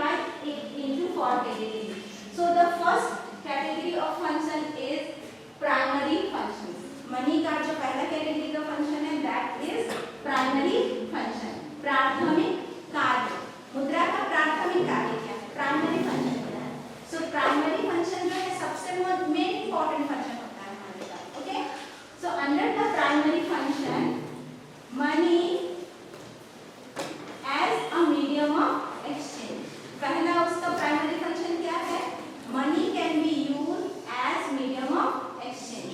divide it into 4 categories. So the first category of function is primary functions. Money का जो पहला category का function है that is primary function. प्राथमिक कार्य. मुद्रा का प्राथमिक कार्य क्या है? प्राइमरी फंक्शन क्या है? So प्राइमरी फंक्शन जो है सबसे मेन इंपॉर्टेंट फंक्शन होता है हमारे पास. Okay, so under the primary function money as a medium of exchange. पहला उसका प्राइमरी फंक्शन क्या है? Money can be used as medium of exchange.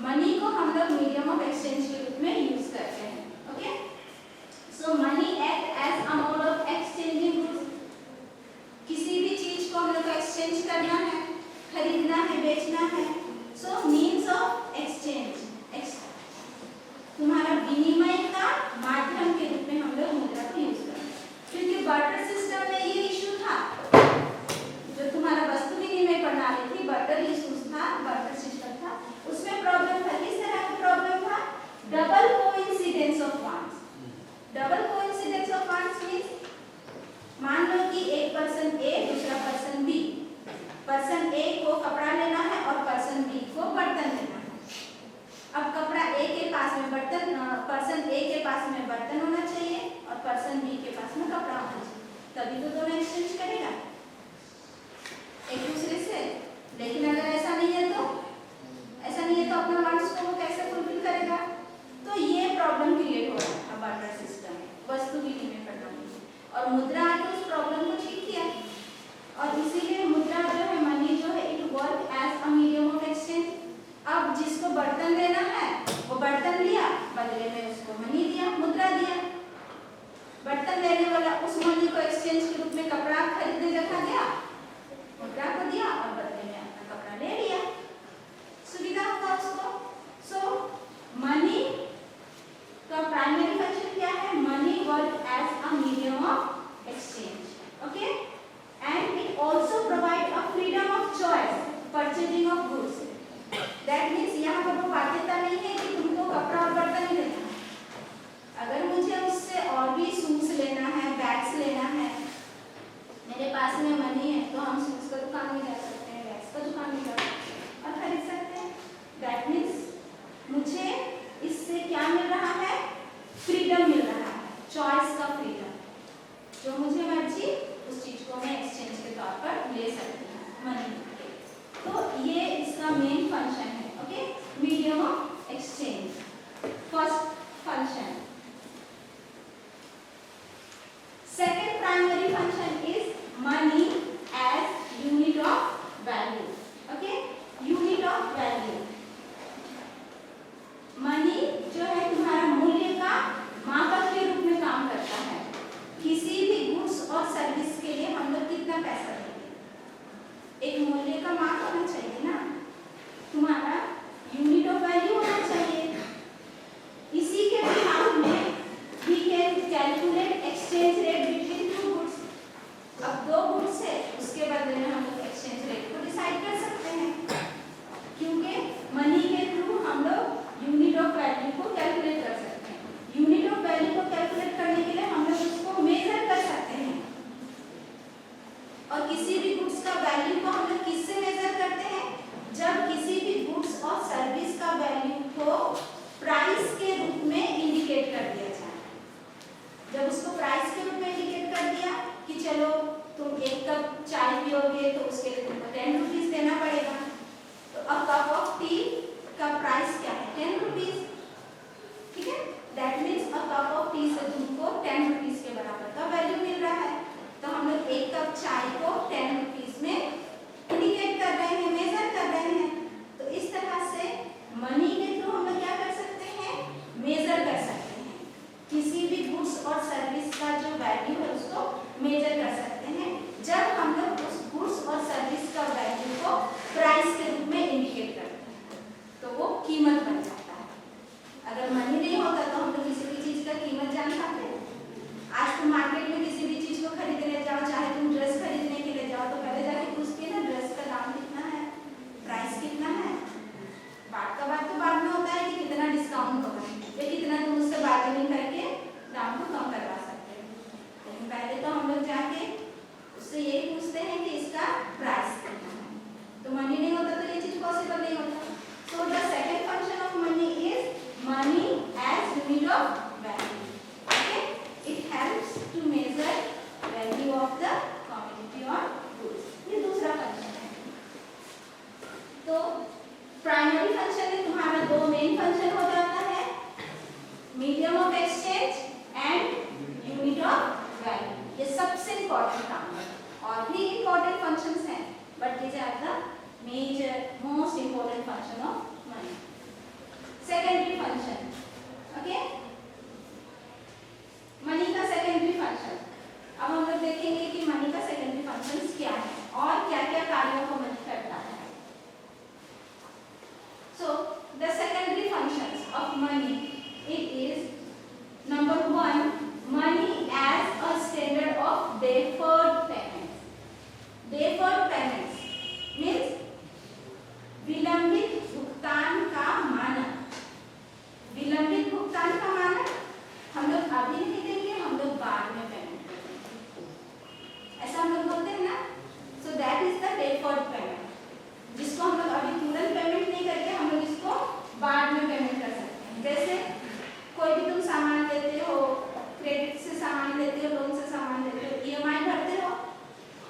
Money को हम लोग मीडियम ऑफ एक्सचेंज के रूप में यूज करते हैं. Okay, so money act as a mode of exchanging goods. किसी भी चीज को हम लोग एक्सचेंज करना है, खरीदना है, बेचना है, सो मीन्स ऑफ एक्सचेंज, तुम्हारा विनिमय का माध्यम के रूप में हम लोग मुद्रा को यूज करते हैं. क्योंकि बार्टर सिस्टम में ये इशू था, जो तुम्हारा वस्तु विनिमय प्रणाली थी, बार्टर इशूज था, बार्टर सिस्टम था, उसमें प्रॉब्लम था. किस तरह का प्रॉब्लम था? Double coincidence of funds. Double coincidence of funds means मान लो कि एक पर्सन ए दूसरा पर्सन बी. पर्सन ए को कपड़ा लेना है और पर्सन बी को बर्तन लेना है. अब कपड़ा ए के पास में बर्तन, पर्सन ए के पास में बर्तन होना चाहिए और पर्सन बी के पास में कपड़ा होना चाहिए, तभी तो दोनों एक्सचेंज करेगा एक दूसरे से. लेकिन अगर ऐसा नहीं है तो अपना वांट्स को वो कैसे फुलफिल करेगा? तो ये प्रॉब्लम क्रिएट हो रहा है बार्टर सिस्टम में, वस्तु विनिमय प्रणाली में. और मुद्रा आके उस प्रॉब्लम को ठीक किया. और इसीलिए मुद्रा जो है, मनी जो है, it work as a medium of exchange. अब जिसको बर्तन लेना है वो बर्तन लिया, बदले में उसको मनी दिया, मुद्रा दिया. बर्तन लेने वाला उस मनी को एक्सचेंज के रूप में कपड़ा खरीदने रखा गया, मुद्रा को दिया और बदले में अपना कपड़ा ले लिया. सुविधा होगा उसको. सो मनी का प्राइमरी फंक्शन क्या है? Money work as a medium of exchange. Okay, and it also provide a freedom of choice purchasing of goods. That means यहाँ पर वो बाध्यता नहीं है कि तुमको कपड़ा और बर्तन ही लेना है. अगर मुझे उससे और भी शूज लेना है, बैग्स लेना है, मेरे पास में मनी है तो हम शूज का दुकान में जा सकते हैं, बैग्स का दुकान में जा सकते हैं और खरीद सकते हैं. दैट मीन्स मुझे इससे क्या मिल रहा है? फ्रीडम मिल रहा है, चॉइस का फ्रीडम. जो मुझे मर्जी उस चीज को मैं एक्सचेंज के तौर पर ले सकती हूँ मनी. तो ये इसका मेन फंक्शन है. Okay, medium of exchange, first function. Second primary function is money as unit of value. Okay, unit of value. Money जो है तुम्हारा मूल्य का मापक के रूप में काम करता है. किसी भी गुड्स और सर्विस के लिए हम लोग कितना पैसा देंगे? एक मूल्य का माप होना चाहिए ना, तुम्हारा यूनिट ऑफ वैल्यू होना चाहिए. इसी के बिहाफ में we can calculate exchange rate between two goods. अब दो गुड्स है, उसके बदले में हम लोग एक्सचेंज रेट को डिसाइड कर सकते हैं, क्योंकि मनी के थ्रू हम लोग यूनिट ऑफ वैल्यू को कैलकुलेट कर सकते हैं. यूनिट ऑफ वैल्यू को कैलकुलेट करने के लिए हम लोग उसको मेजर कर सकते हैं. और किसी भी गुड्स का वैल्यू को हम लोग किससे मेजर करते हैं? जब किसी भी गुड्स और सर्विस का वैल्यू को प्राइस के रूप में इंडिकेट कर दिया जाए. जब उसको प्राइस के रूप में इंडिकेट कर दिया कि चलो तुम एक कप चाय पियोगे तो उसके लिए तुमको 10 रुपीज देना पड़ेगा. तो अब कप ऑफ टी का प्राइस क्या है? 10 रुपीज. ठीक है, that means a cup of T से तुमको 10 रुपीज के बराबर का वैल्यू मिल रहा है. तो हम लोग एक कप चाय को 10 रुपीज में इंडिकेट कर रहे हैं, मेजर कर रहे हैं. तो इस तरह से मनी के थ्रू हम लोग क्या कर सकते हैं? मेजर कर सकते हैं. किसी भी गुड्स और सर्विस का जो वैल्यू है उसको मेजर कर सकते हैं. जब हम लोग उस गुड्स और सर्विस का वैल्यू को exchange and unit of value. ये सबसे इंपॉर्टेंट काम है। और भी इंपॉर्टेंट फंक्शंस हैं, but these are the major most important function of money. Secondary function, okay? Money का सेकेंडरी फंक्शन। अब हम लोग देखेंगे कि मनी का सेकेंडरी फंक्शंस क्या है और क्या क्या कार्यों को मनी करता है। So the secondary functions of money, it is number one, money as a standard of deferred payments. Deferred payments means विलंबित भुगतान का मानक। विलंबित भुगतान का मानक हम लोग अभी नहीं देंगे, हम लोग बाद में पेमेंट करेंगे, ऐसा हम लोग बोलते हैं ना। So that is the deferred payment, जिसको हम लोग अभी तुरंत पेमेंट नहीं करके हम लोग इसको बाद में पेमेंट कर सकते हैं। जैसे कोई भी तुम सामान लेते हो, क्रेडिट से सामान लेते हो, लोन से सामान लेते हो, ईएमआई भरते हो,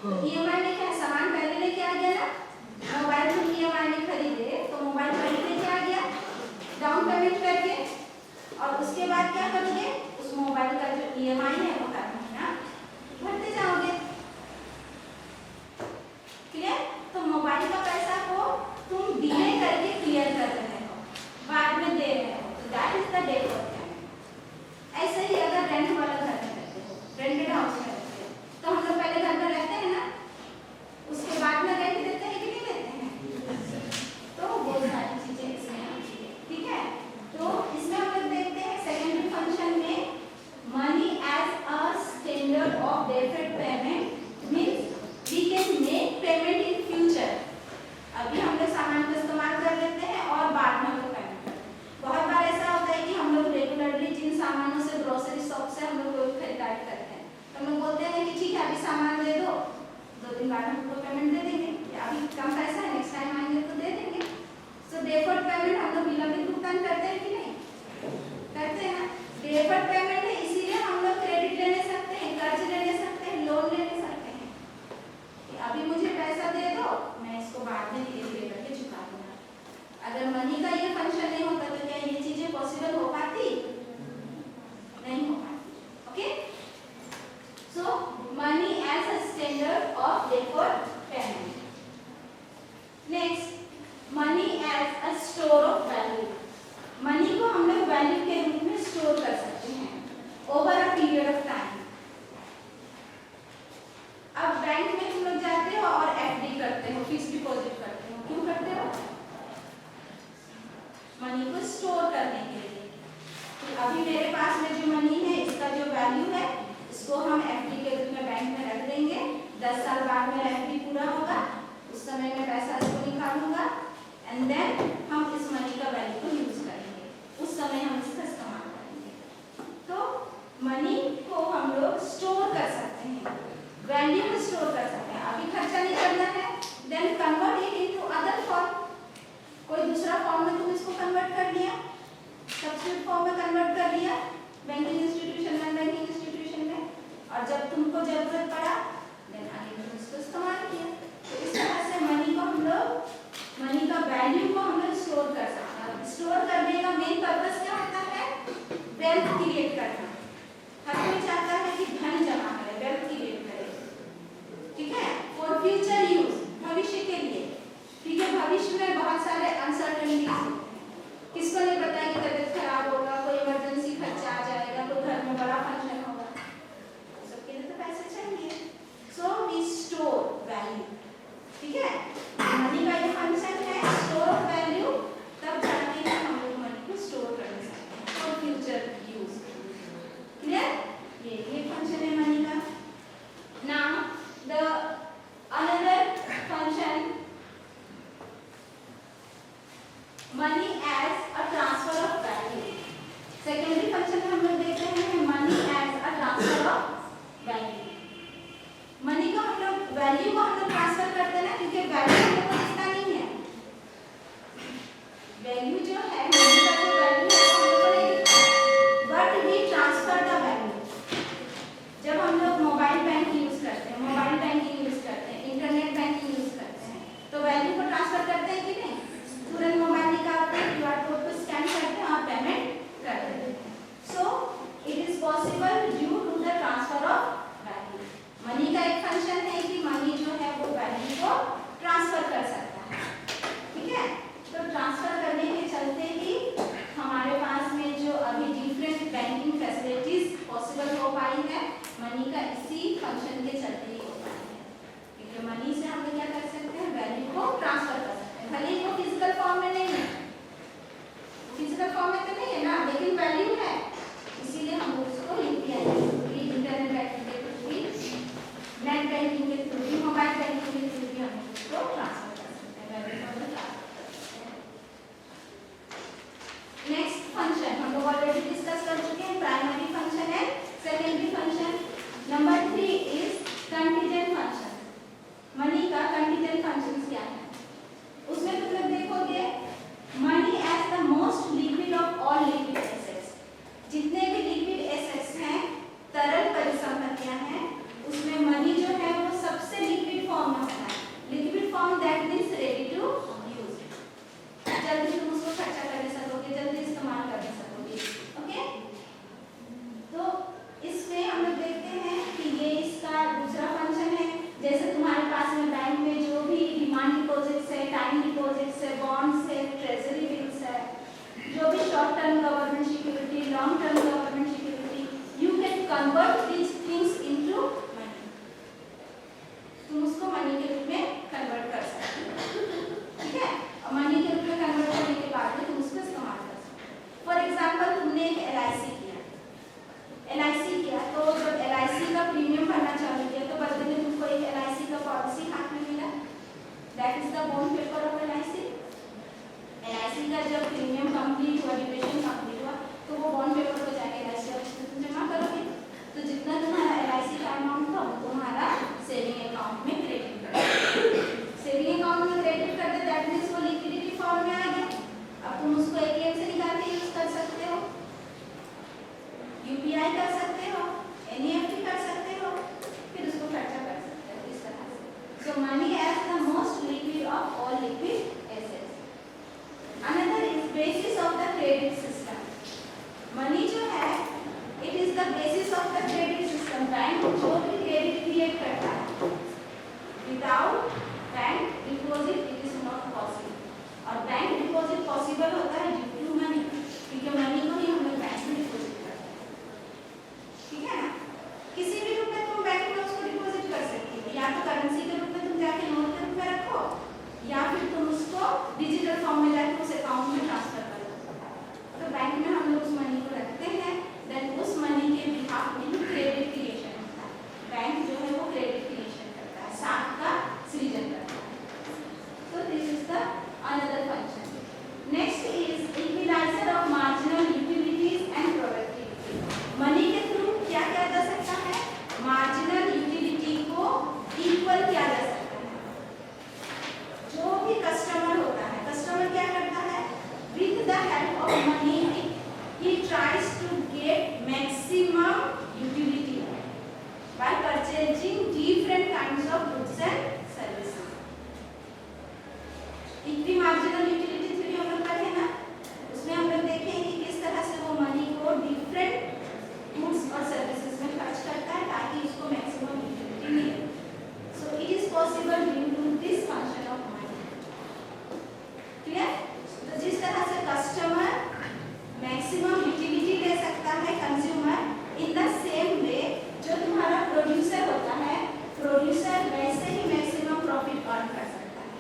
तो ईएमआई में क्या सामान पहले लेके आ गया ना। मोबाइल तुम ईएमआई में खरीदे तो मोबाइल पहले लेके आ गया डाउन पेमेंट करके, और उसके बाद क्या करोगे, उस मोबाइल का जो ईएमआई है वो हर महीना भरते जाओगे। क्लियर? तो मोबाइल का पैसा को तुम डिले करके क्लियर कर रहे हो, बाद में दे रहे हो, तो that is the deferred payment. ऐसे ही अगर रेंट वाला घर में रहते हो, रेंटेड हाउस में रहते हो, तो हम लोग पहले घर में रहते हैं ना, उसके बाद में रेंट देते हैं कि नहीं देते हैं। तो वो सारी चीजें इसमें आती है, ठीक है। तो इसमें हम लोग देखते हैं सेकेंडरी फंक्शन में money as a standard of deferred payment means we can make payment in future. अभी हम लोग सामान को इस्तेमाल कर लेते हैं और बाद में हम लोग पेमेंट करते हैं। बहुत बार ऐसा होता है कि हम लोग रेगुलरली जिन सामानों से ग्रोसरी शॉप से हम लोग कोई खरीदारी करते हैं, तो हम लोग बोलते हैं कि ठीक है अभी सामान दे दो, 2 दिन बाद हमको पेमेंट दे देंगे, या अभी कम पैसा है नेक्स्ट टाइम आएंगे तो दे देंगे। सो डेफर्ड पेमेंट हम लोग विलंबित भुगतान करते हैं कि नहीं करते हैं ना। डेफर्ड पेमेंट है, इसीलिए हम लोग क्रेडिट ले सकते हैं, कर्ज ले सकते हैं, लोन ले सकते हैं कि अभी मुझे पैसा दे दो, मैं इसको बाद में धीरे धीरे करके चुका दूंगा। अगर मनी का ये फंक्शन नहीं होता तो क्या ये चीजें पॉसिबल हो पाती? नहीं हो पाती। Okay, so money as a standard of deferred payment. Next, money as a store of value. Money को हम लोग वैल्यू के रूप में स्टोर कर सकते हैं over a period of time. अब बैंक में तुम लोग जाते हो और एफडी करते हो, फिक्स डिपॉजिट करते हो, क्यों करते हो? मनी को स्टोर करने के लिए। तो अभी मेरे पास में जो मनी है, इसका जो वैल्यू है, इसको हम एफडी के रूप में बैंक में रख देंगे। 10 साल बाद में एफडी पूरा होगा, उस समय में पैसा इसको निकालूंगा एंड देन हम इस मनी का वैल्यू को यूज करेंगे, उस समय हम इसका इस्तेमाल करेंगे। तो मनी को हम लोग स्टोर कर सकते हैं, वैल्यू को स्टोर कर सकते हैं। अभी खर्चा नहीं करना है, then convert it into other form. कोई दूसरा फॉर्म में तुम इसको कन्वर्ट कर लिया, सब्स्टिट्यूट फॉर्म में कन्वर्ट कर लिया, बैंकिंग इंस्टीट्यूशन में, बैंकिंग इंस्टीट्यूशन में, और जब तुमको जरूरत पड़ा देन आगे तुम इसको इस्तेमाल किया। तो इस तरह से मनी को हम लोग, मनी का वैल्यू को हम लोग स्टोर कर सकते हैं। स्टोर करने का मेन पर्पस क्या होता है? वेल्थ क्रिएट करना। हर कोई चाहता है कि धन जमा करे, वेल्थ क्रिएट करे, ठीक है, फॉर फ्यूचर यूज, भविष्य के लिए। ठीक है, भविष्य में बहुत सारे अनसर्टेनिटीज होते हैं, किसको नहीं पता है कि तबीयत खराब होगा, कोई इमरजेंसी खर्चा आ जाएगा, कोई घर में बड़ा फंक्शन होगा, सबके लिए तो पैसे चाहिए। सो वी स्टोर वैल्यू, ठीक है। मनी का ये फंक्शन है स्टोर ऑफ वैल्यू, तब जाके हम लोग मनी को स्टोर कर सकते हैं फॉर फ्यूचर यूज। यूपीआई कर सकते हो, एनईएफटी कर सकते हो, फिर उसको खर्चा कर सकते हो इस तरह से। So money as the most liquid of all liquid assets. Another is basis of the credit system. Money जो है it is the basis of the credit system. Bank जो भी क्रेडिट क्रिएट करता है, without bank deposit it is not possible. और bank deposit possible होता है due to money, क्योंकि मनी को ही हम लोग बैंक में डिपॉजिट करते हैं, ठीक है ना। किसी भी रूप में तुम बैंक में उसको डिपॉजिट कर सकती हो, या तो करेंसी के रूप में तुम जाके नोट के रूप में रखो, या फिर तुम उसको डिजिटल फॉर्म में जाके उस अकाउंट में ट्रांसफर कर दो। तो बैंक में हम लोग उस मनी को रखते हैं, देन उस मनी के बिहाफ में क्रेडिट क्रिएशन होता है। बैंक जो है वो क्रेडिट क्रिएशन करता है, साख का सृजन करता है। तो this is the another function. Next is equaliser of marginal utilities and productivity. Money के थ्रू क्या किया जा सकता है? मार्जिनल यूटिलिटी को इक्वल किया जा सकता है। जो भी कस्टमर होता है, कस्टमर क्या करता है? With the help of money he tries to get maximum utility by purchasing different kinds of goods and services. Equity marginal utility theory हम लोग पढ़े ना, उसमें हम लोग देखें कि किस तरह से वो मनी को डिफरेंट गुड्स और सर्विसेज में खर्च करता है ताकि उसको मैक्सिमम यूटिलिटी मिले। So it is possible due to this function of money. Clear? तो जिस तरह से कस्टमर मैक्सिमम यूटिलिटी ले सकता है consumer, in the same way जो तुम्हारा प्रोड्यूसर होता है, प्रोड्यूसर वैसे ही मैक्सिमम प्रॉफिट अर्न कर सकता है,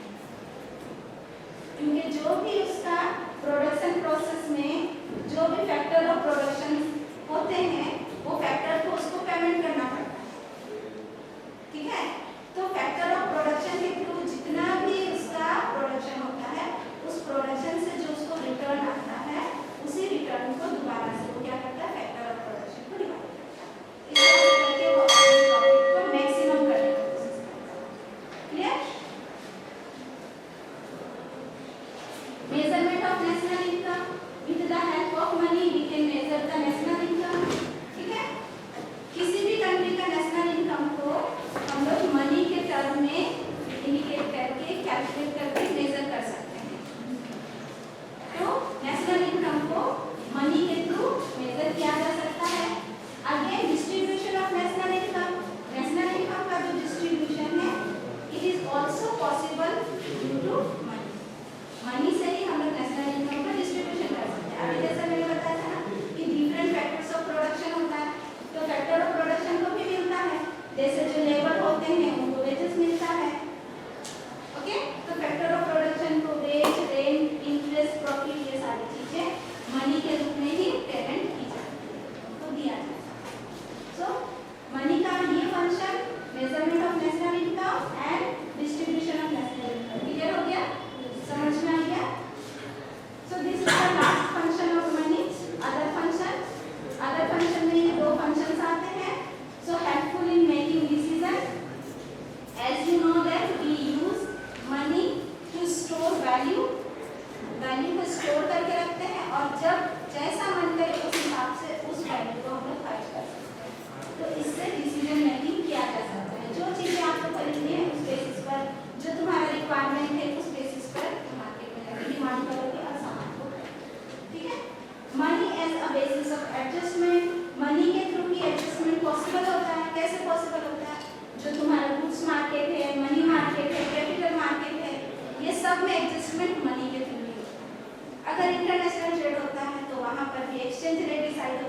क्योंकि जो भी उसका प्रोडक्शन प्रोसेस में जो भी फैक्टर ऑफ प्रोडक्शन होते हैं वो फैक्टर को उसको पेमेंट करना पड़ता है, ठीक है। तो फैक्टर ऑफ प्रोडक्शन के थ्रू जितना भी उसका प्रोडक्शन होता है, उस प्रोडक्शन से जो उसको रिटर्न आता है, उसी रिटर्न को दोबारा से वो क्या करता है? फैक्टर ऑफ प्रोडक्शन को डिवाइड करता है। इस तरह करके वो अपने प्रॉफिट को मैक्सिमम करने की कोशिश करता है। Clear? Measurement of national income. With the help of money we can measure the national income, ठीक है। किसी भी कंट्री का नेशनल इनकम को हम लोग मनी के टर्म में इंडिकेट करके, कैलकुलेट करके मेजर कर सकते हैं। तो नेशनल इनकम को मनी के थ्रू मेजर किया जा सकता है। Again distribution of national income. National income का जो डिस्ट्रीब्यूशन है it is also possible due to money. Money से ही हम लोग नेशनल इनकम का डिस्ट्रीब्यूशन कर सकते हैं। अभी जैसे मैंने बताया था ना कि डिफरेंट फैक्टर्स ऑफ प्रोडक्शन होता है, तो फैक्टर ऑफ प्रोडक्शन को भी मिलता है, जैसे जो लेबर होते हैं उनको वेजेस मिलता है, ओके। तो फैक्टर ऑफ प्रोडक्शन को वेज, रेंट, इंटरेस्ट, प्रॉफिट, ये सारी चीजें मनी के रूप में ही पेमेंट की जाती है, तो दिया जाता है। सो मनी का ये function measurement of national income and distribution of national income clear हो गया, समझ में आ गया। So this is the last function of money. Other function में ये दो फंक्शंस आते हैं। So helpful in making decision. As you know that we use money to store value को स्टोर करके रखते हैं, और जब जैसा मन करे उस हिसाब से उस वैल्यू को हम लोग खर्च कर सकते हैं। तो इससे डिसीजन मेकिंग किया जा सकता है। जो चीज़ें आपको खरीदनी है उस बेसिस पर, जो तुम्हारा रिक्वायरमेंट है उस बेसिस पर मार्केट में जाकर डिमांड करोगे और सामान को खरीदोगे, ठीक है। Money as a basis of adjustment. Money के थ्रू ही एडजस्टमेंट पॉसिबल होता है। कैसे पॉसिबल होता है? जो तुम्हारा गुड्स मार्केट है, मनी मार्केट है, कैपिटल मार्केट है, ये सब में एडजस्टमेंट मनी के थ्रू ही होता है। अगर इंटरनेशनल ट्रेड होता है तो वहाँ पर भी एक्सचेंज रेट डिसाइड